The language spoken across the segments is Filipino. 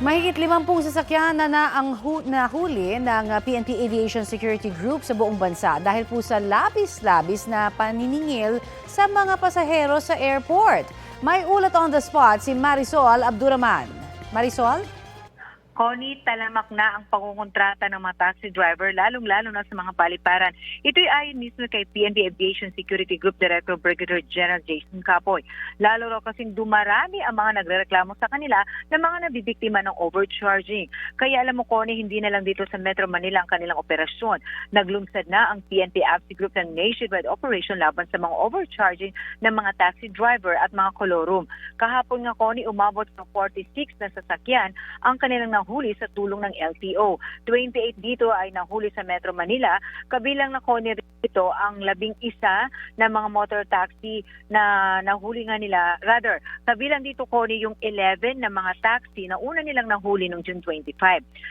Mahigit 50 sasakyan nahuli ng PNP Aviation Security Group sa buong bansa dahil po sa labis-labis na paniningil sa mga pasahero sa airport. May ulat on the spot si Marisol Abduraman. Marisol? Connie, talamak na ang pangungontrata ng mga taxi driver, lalong-lalo na sa mga paliparan. Ito'y ayon mismo kay PNP Aviation Security Group Director Brigadier General Jason Capoy. Lalo raw kasing dumarami ang mga nagrereklamo sa kanila ng mga nabibiktima ng overcharging. Kaya alam mo, Connie, hindi na lang dito sa Metro Manila ang kanilang operasyon. Naglungsad na ang PNP AFC Group ng nationwide operation laban sa mga overcharging ng mga taxi driver at mga kolorum. Kahapon nga, Connie, umabot sa 46 na sasakyan ang kanilang nahuli sa tulong ng LTO. 28 dito ay nahuli sa Metro Manila, kabilang na Connie ito ang 11 na mga motor taxi na nahuli nga nila. Rather, kabilang dito, Connie, yung 11 na mga taxi na una nilang nahuli noong June 25.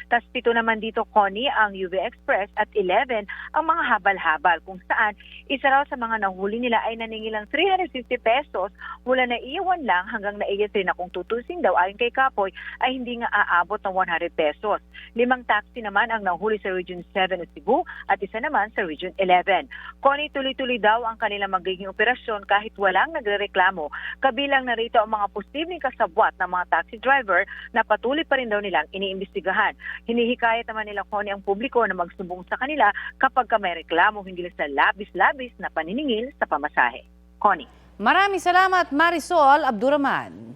Tapos 7 naman dito, Connie, ang UV Express at 11 ang mga habal-habal kung saan isa raw sa mga nahuli nila ay naningilang 350 pesos mula na iwan lang hanggang naiyasin na kung tutusin daw ayon kay Kapoy ay hindi nga aabot ng 100 pesos. 5 taxi naman ang nahuli sa Region 7 ng Cebu at isa naman sa Region 11. Connie, tuloy-tuloy daw ang kanilang magiging operasyon kahit walang nagrereklamo. Kabilang na rito ang mga posibleng kasabwat ng mga taxi driver na patuloy pa rin daw nilang iniimbestigahan. Hinihikayat naman nila, Connie, ang publiko na magsumbong sa kanila kapag may reklamo hindi sa labis-labis na paniningil sa pamasahe. Connie. Maraming salamat, Marisol Abduraman.